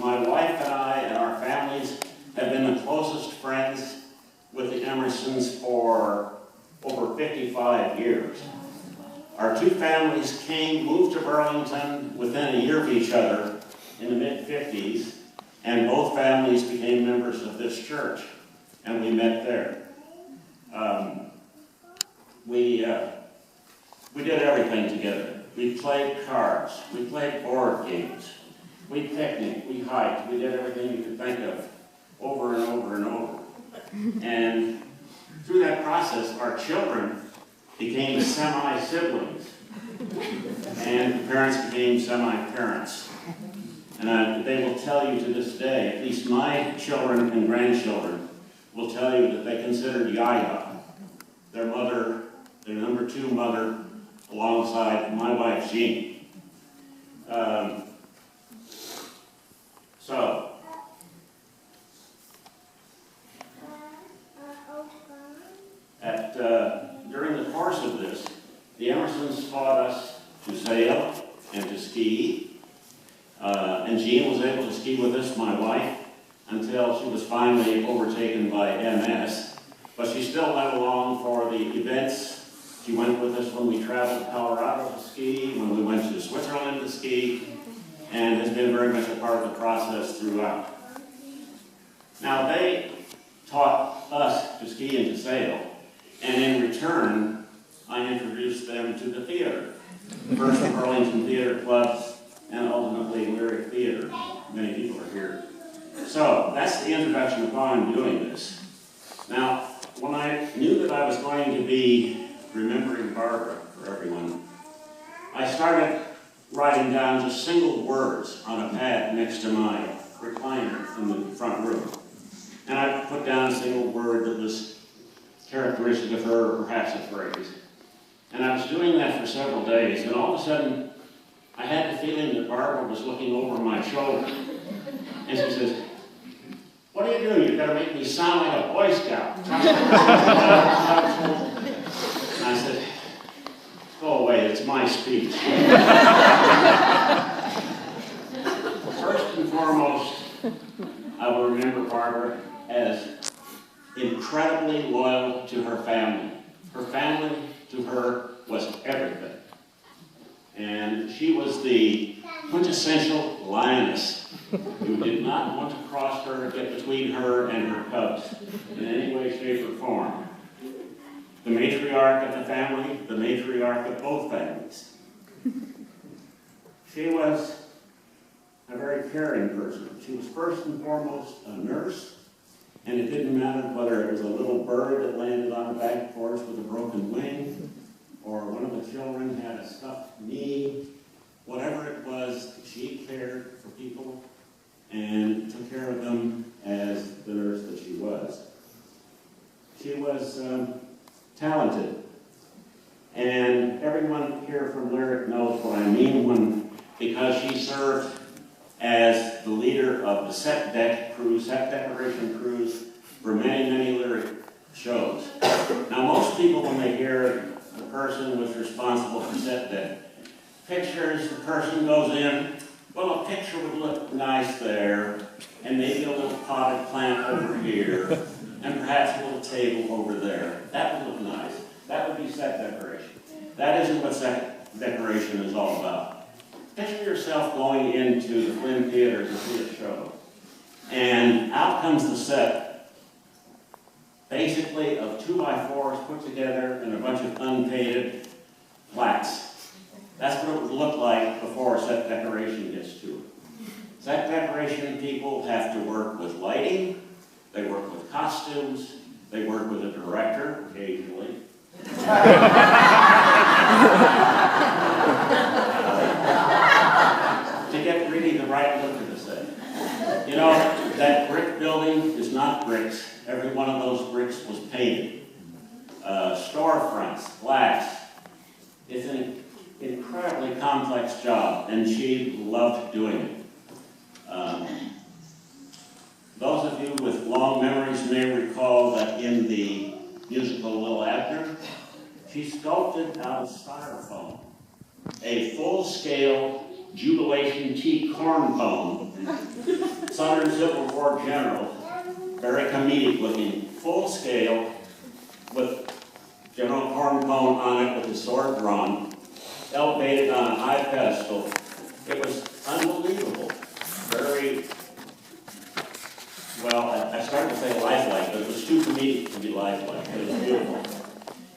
my wife and I and our families have been the closest friends with the Emersons for over 55 years. Our two families moved to Burlington within a year of each other in the mid-50s, and both families became members of this church, and we met there. We did everything together. We played cards, we played board games, we picnicked, we hiked, we did everything you could think of over and over and over. And through that process, our children became semi-siblings, and the parents became semi-parents. And they will tell you to this day, at least my children and grandchildren will tell you that they considered Yaya their mother, their number two mother, alongside my wife, Jean. During the course of this, the Emersons taught us to sail and to ski. And Jean was able to ski with us, my wife, until she was finally overtaken by MS. But she still went along for the events. She went with us when we traveled to Colorado to ski, when we went to Switzerland to ski, and has been very much a part of the process throughout. Now, they taught us to ski and to sail, and in return, I introduced them to the theater. First the Burlington Theater Clubs, and ultimately Lyric Theater. Many people are here. So, that's the introduction of why I'm doing this. Now, when I knew that I was going to be remembering Barbara for everyone, I started writing down just single words on a pad next to my recliner in the front room. And I put down a single word that was characteristic of her, or perhaps a phrase. And I was doing that for several days, and all of a sudden, I had the feeling that Barbara was looking over my shoulder. And she says, "What are you doing? You've got to make me sound like a Boy Scout." And I said, "Go away, it's my speech." First and foremost, I will remember Barbara as incredibly loyal to her family. Her family, to her, was everything. And she was the quintessential lioness who did not want to cross her or get between her and her cubs in any way, shape, or form. The matriarch of the family, the matriarch of both families. She was a very caring person. She was first and foremost a nurse, and it didn't matter whether it was a little bird that landed on the back porch with a broken wing, or one of the children had a stuffed knee. Whatever it was, she cared for people and took care of them as the nurse that she was. She was talented, and everyone here from Lyric knows what I mean because she served as the leader of the set decoration crews for many, many Lyric shows. Now, most people, when they hear the person was responsible for set deck pictures, the person goes in, well, a picture would look nice there, and maybe a little potted plant over here, and perhaps a little table over there. That would look nice. That would be set decoration. That isn't what set decoration is all about. Picture yourself going into the Flynn Theater to see a show, and out comes the set, basically of 2x4s put together and a bunch of unpainted flats. That's what it would look like before set decoration gets to it. Set decoration people have to work with lighting, they work with costumes, they work with a director occasionally. To get really the right look of the set. You know, that brick building is not bricks. Every one of those bricks was painted. Storefronts, glass. It's an incredibly complex job, and she loved doing it. Those of you with long memories may recall that in the musical Little Abner, she sculpted out of styrofoam a full-scale jubilation tea corn cone Southern Civil War general, very comedic looking, full scale, with General Cornpone on it with his sword drawn, elevated on a high pedestal. It was unbelievable. Very, well, I started to say lifelike, but it was too comedic to be lifelike. It was beautiful.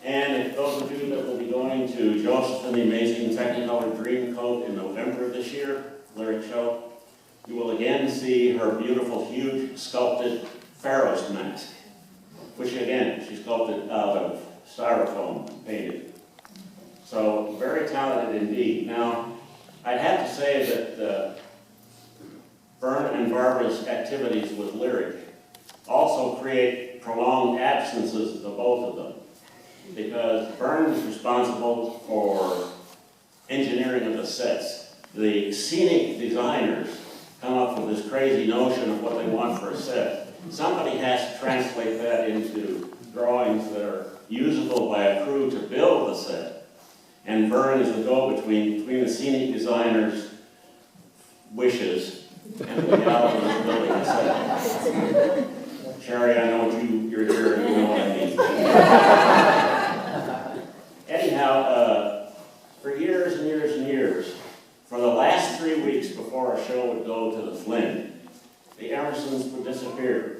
And if those of you that will be going to Joseph and the Amazing Technicolor Dreamcoat in November of this year, lyric show, you will again see her beautiful, huge, sculpted Pharaoh's mask, which again, she sculpted out of styrofoam, painted. So, very talented indeed. Now, I'd have to say that Vern and Barbara's activities with lyric also create prolonged absences of the both of them, because Vern is responsible for engineering of the sets. The scenic designers come up with this crazy notion of what they want for a set. Somebody has to translate that into drawings that are usable by a crew to build the set. And Vern is the go-between between the scenic designer's wishes and the reality of building a set. Sherry, I know you're here and you know what I mean. Anyhow, for years and years and years, for the last 3 weeks before our show would go to the Flynn, the Emersons would disappear.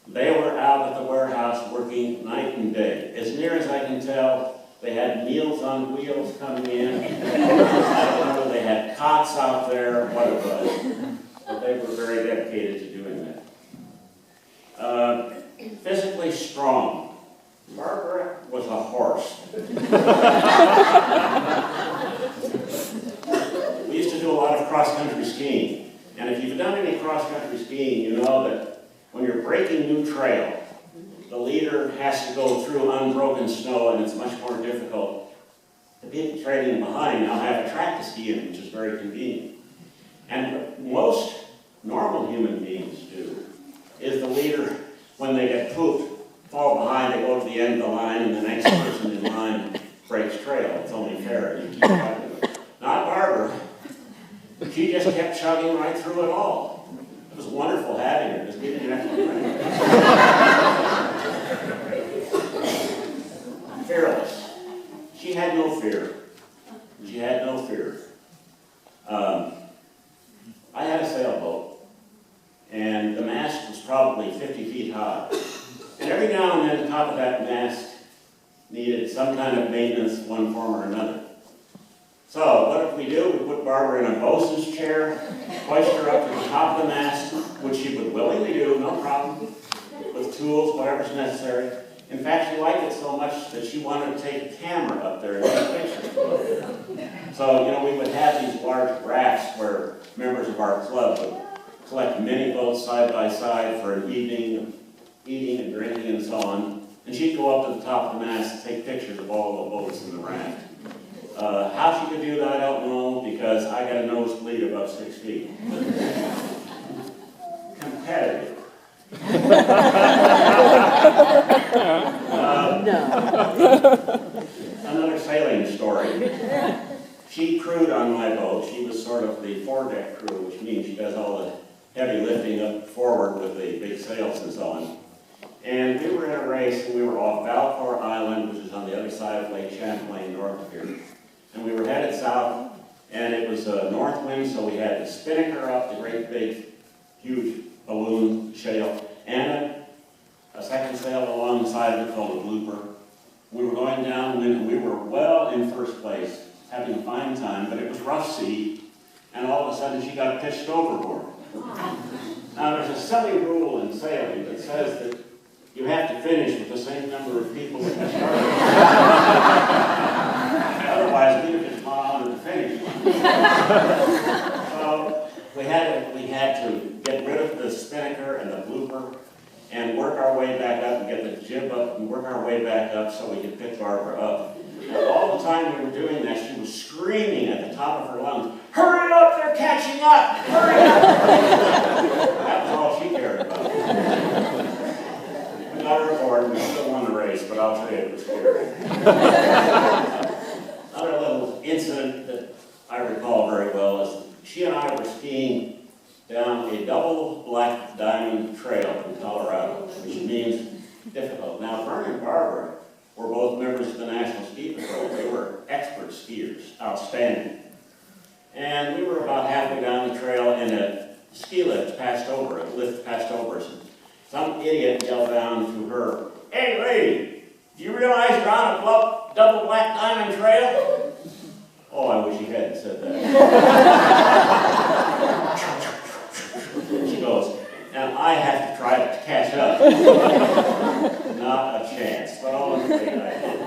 They were out at the warehouse working night and day. As near as I can tell, they had Meals on Wheels coming in. I don't know, they had cots out there, what it was. But they were very dedicated to doing that. Physically strong. Barbara was a horse. We used to do a lot of cross-country skiing. And if you've done any cross-country skiing, you know that when you're breaking new trail, the leader has to go through unbroken snow, and it's much more difficult. The people trailing behind now have a track to ski in, which is very convenient. And what most normal human beings do is the leader, when they get pooped, fall behind, they go to the end of the line, and the next person in line breaks trail. It's only fair. You keep talking about it. Not Barbara. She just kept chugging right through it all. It was wonderful having her, because we didn't have to do anything. Fearless. She had no fear. She had no fear. I had a sailboat, and the mast was probably 50 feet high. And every now and then, the top of that mast needed some kind of maintenance in one form or another. So, what did we do? We put Barbara in a bosun's chair, hoist her up to the top of the mast, which she would willingly do, no problem, with tools, whatever's necessary. In fact, she liked it so much that she wanted to take a camera up there and take pictures from up there. So, you know, we would have these large rafts where members of our club would collect mini boats side by side for an evening of eating and drinking and so on. And she'd go up to the top of the mast and take pictures of all the boats in the raft. How she could do that, I don't know, because I got a nosebleed above 6 feet. Competitive. Another sailing story. She crewed on my boat. She was sort of the foredeck crew, which means she does all the heavy lifting up forward with the big sails and so on. And we were in a race, and we were off Valcour Island, which is on the other side of Lake Champlain, north of here. And we were headed south, and it was a north wind, so we had the spinnaker up, the great big, huge balloon sail, and a second sail alongside it called a blooper. We were going downwind, and we were well in first place, having a fine time, but it was rough sea, and all of a sudden she got pitched overboard. Now, there's a silly rule in sailing that says that you have to finish with the same number of people that you started. Otherwise, we would just fall on to the finish line. So we had to get rid of the spinnaker and the blooper and work our way back up and get the jib up and work our way back up so we could pick Barbara up. And all the time we were doing that, she was screaming at the top of her lungs, "Hurry up, they're catching up! Hurry up!" That was all she cared about. We got her aboard, we still won the race, but I'll tell you, it was scary. Another little incident that I recall very well is she and I were skiing down a double black diamond trail in Colorado, which means difficult. Now, Vern and Barbara were both members of the National Ski Patrol. They were expert skiers, outstanding. And we were about halfway down the trail, and a ski lift passed over us. Some idiot yelled down to her, "Hey, lady, do you realize you're on a double black diamond trail?" Oh, I wish he hadn't said that. She goes, and I have to try to catch up. Not a chance, but all in vain I did.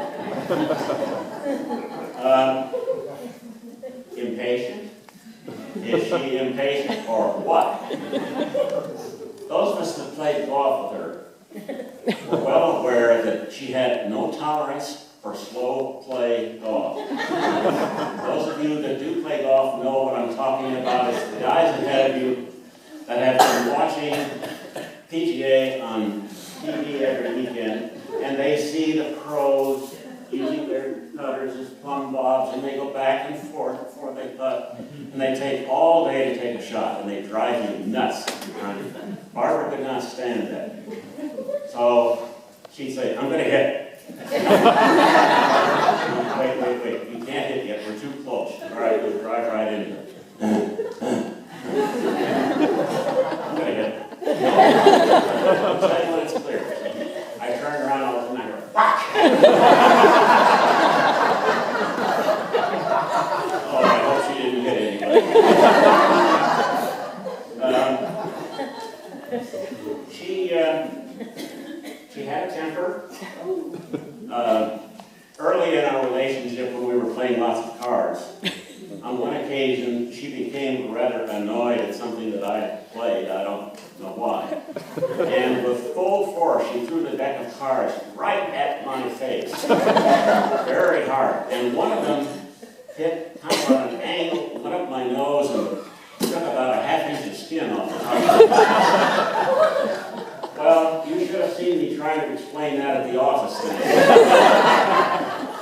Impatient? Is she impatient or what? Those of us that played golf with her were well aware that she had no tolerance for slow play golf. Those of you that do play golf know what I'm talking about. It's the guys ahead of you that have been watching PGA on TV every weekend, and they see the pros using their putters as plumb bobs, and they go back and forth before they putt, and they take all day to take a shot, and they drive you nuts. Barbara could not stand that. So she'd say, "I'm going to hit." Wait, you can't hit yet, we're too close. All right, we'll drive right into it. I'm going to hit. I'll tell you when it's clear. I turn around all the time and I go, "Whack!" Oh, I hope she didn't hit anybody. She had a temper. Early in our relationship, when we were playing lots of cards, on one occasion, she became rather annoyed at something that I played. I don't know why. And with full force, she threw the deck of cards right at my face. Very hard. And one of them hit kind of on an angle, went up my nose, and took about a half-inch of skin off the top. Well, you should have seen me trying to explain that at the office today.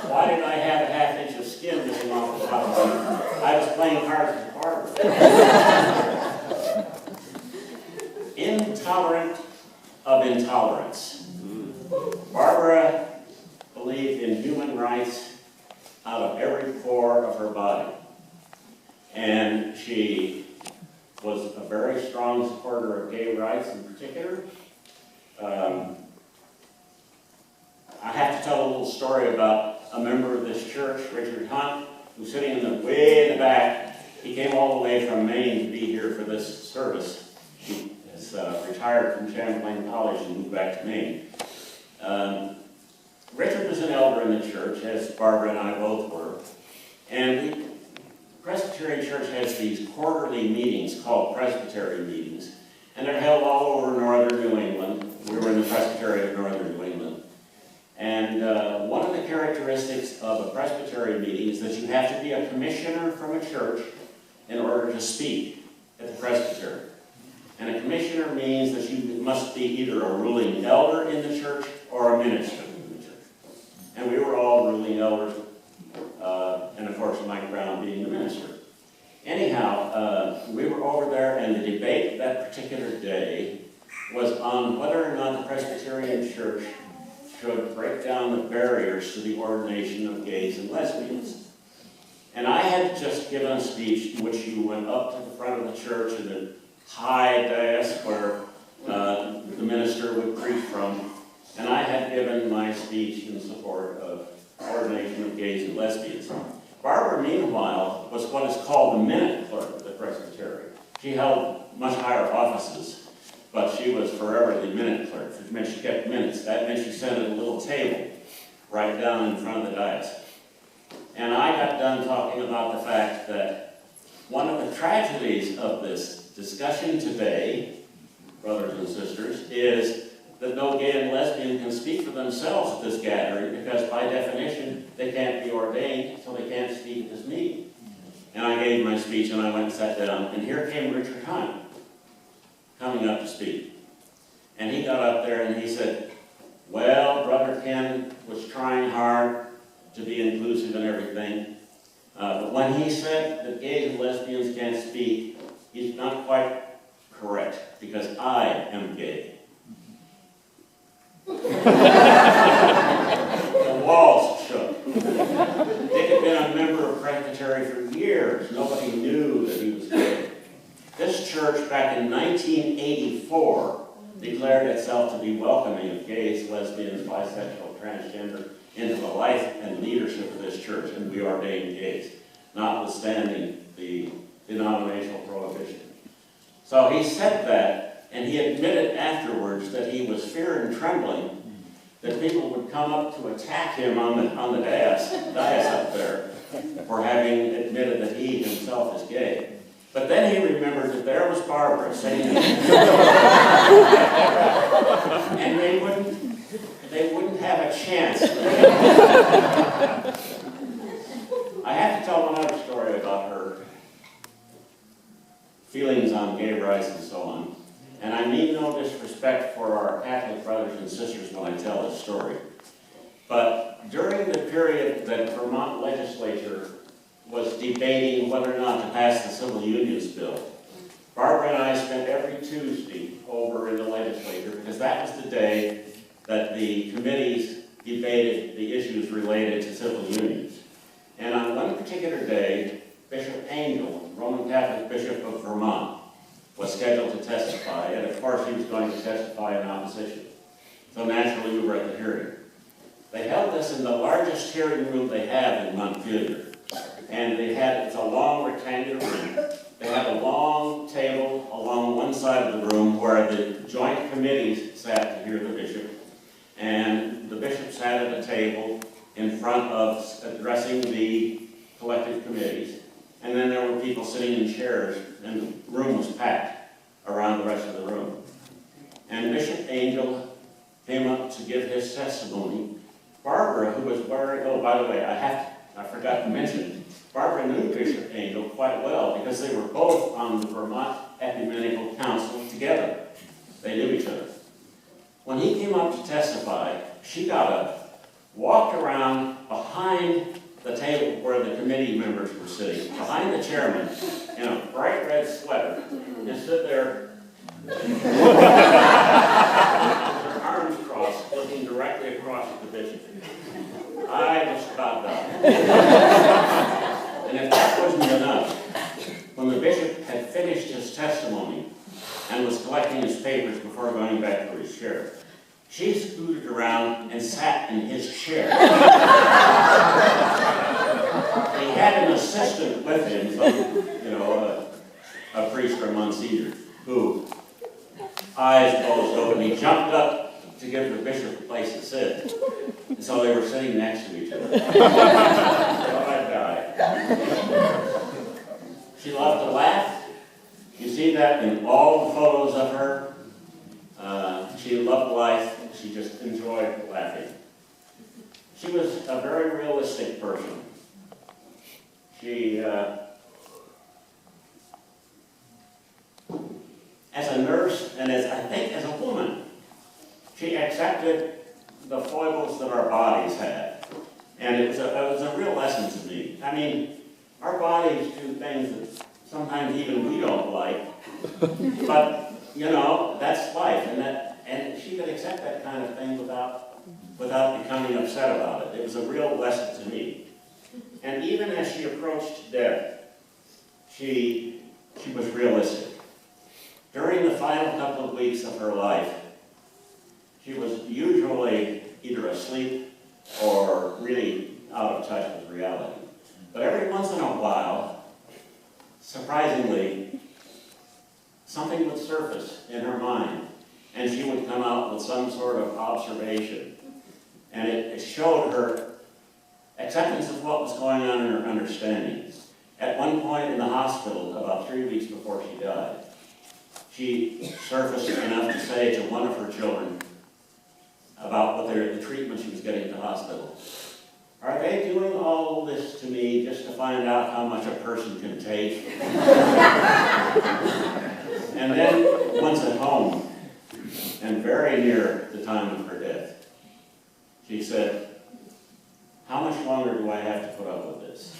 Why did I have a half-inch of skin missing off the top of me? I was playing cards with Barbara. Intolerant of intolerance. Barbara believed in human rights out of every pore of her body. And she was a very strong supporter of gay rights in particular. I have to tell a little story about a member of this church, Richard Hunt, who's sitting way in the back. He came all the way from Maine to be here for this service. He has retired from Champlain College and moved back to Maine. Richard was an elder in the church, as Barbara and I both were. And the Presbyterian Church has these quarterly meetings called Presbytery meetings. And they're held all over northern New England. We were in the Presbytery of northern New England. And one of the characteristics of a Presbytery meeting is that you have to be a commissioner from a church in order to speak at the Presbytery. And a commissioner means that you must be either a ruling elder in the church or a minister in the church. And we were all ruling elders, and of course Mike Brown being the minister. Anyhow, we were over there, and the debate that particular day was on whether or not the Presbyterian Church should break down the barriers to the ordination of gays and lesbians. And I had just given a speech in which you went up to the front of the church in a high dais where the minister would preach from, and I had given my speech in support of ordination of gays and lesbians. Barbara, meanwhile, was what is called the minute clerk of the Presbytery. She held much higher offices, but she was forever the minute clerk, which meant she kept minutes. That meant she sat at a little table right down in front of the dais. And I got done talking about the fact that one of the tragedies of this discussion today, brothers and sisters, is that no gay and lesbian can speak for themselves at this gathering because by definition they can't be ordained, so they can't speak at this meeting. And I gave my speech and I went and sat down, and here came Richard Hunt coming up to speak. And he got up there and he said, well, Brother Ken was trying hard to be inclusive and everything, but when he said that gays and lesbians can't speak, he's not quite correct, because I am gay. The walls shook. Dick had been a member of Presbytery for years. Nobody knew that he was gay. This church, back in 1984, declared itself to be welcoming of gays, lesbians, bisexual, transgender into the life and leadership of this church, and we ordained gays, notwithstanding the denominational prohibition. So he said that, and he admitted afterwards that he was fear and trembling that people would come up to attack him on the dais up there for having admitted that he himself is gay. But then he remembered that there was Barbara saying and they wouldn't have a chance. I have to tell another story about her feelings on gay rights and so on. And I mean no disrespect for our Catholic brothers and sisters when I tell this story. But during the period that Vermont legislature was debating whether or not to pass the Civil Unions Bill, Barbara and I spent every Tuesday over in the legislature because that was the day that the committees debated the issues related to civil unions. And on one particular day, Bishop Angel, Roman Catholic Bishop of Vermont, was scheduled to testify, and of course he was going to testify in opposition. So naturally we were at the hearing. They held this in the largest hearing room they have in Montpelier. And it's a long rectangular room. They had a long table along one side of the room where the joint committees sat to hear the bishop. And the bishop sat at a table in front of addressing the collective committees. And then there were people sitting in chairs, and the room was packed around the rest of the room. And Bishop Angel came up to give his testimony. Barbara, who was wearing, oh, by the way, I forgot to mention, Barbara knew Bishop Angel quite well because they were both on the Vermont Ecumenical Council together. They knew each other. When he came up to testify, she got up, walked around behind the table where the committee members were sitting, behind the chairman, in a bright red sweater, and stood there with her arms crossed, looking directly across at the bishop. I just about died. And if that wasn't enough, when the bishop had finished his testimony and was collecting his papers before going back to his chair, she scooted around and sat in his chair. He had an assistant with him, a priest or Monsignor, who, eyes closed open, he jumped up to give the bishop a place to sit. And so they were sitting next to each other. So I died. She loved to laugh. You see that in all the photos of her. She loved life. She just enjoyed laughing. She was a very realistic person. She, as a nurse and I think as a woman, she accepted the foibles that our bodies had. And it was a real lesson to me. I mean, our bodies do things that sometimes even we don't like. But, that's life. And she could accept that kind of thing without becoming upset about it. It was a real lesson to me. And even as she approached death, she was realistic. During the final couple of weeks of her life, she was usually either asleep or really out of touch with reality. But every once in a while, surprisingly, something would surface in her mind, and she would come out with some sort of observation. And it showed her acceptance of what was going on in her understanding. At one point in the hospital, about 3 weeks before she died, she surfaced enough to say to one of her children about the treatment she was getting at the hospital. Are they doing all this to me just to find out how much a person can take? And then, once at home, and very near the time of her death, she said, how much longer do I have to put up with this?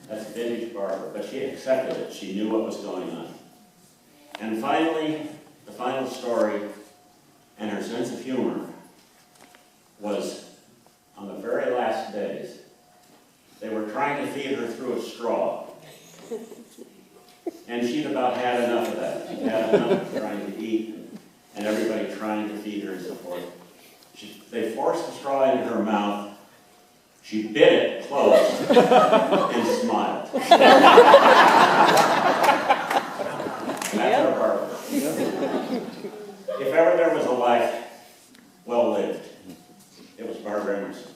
That's vintage Barbara, but she accepted it. She knew what was going on. And finally, the final story, and her sense of humor, was on the very last days. They were trying to feed her through a straw. And she'd about had enough of that. She'd had enough of trying to eat and everybody trying to feed her and so forth. They forced the straw into her mouth. She bit it closed and smiled. That's our Barbara. If ever there was a life well lived, it was Barbara Emerson.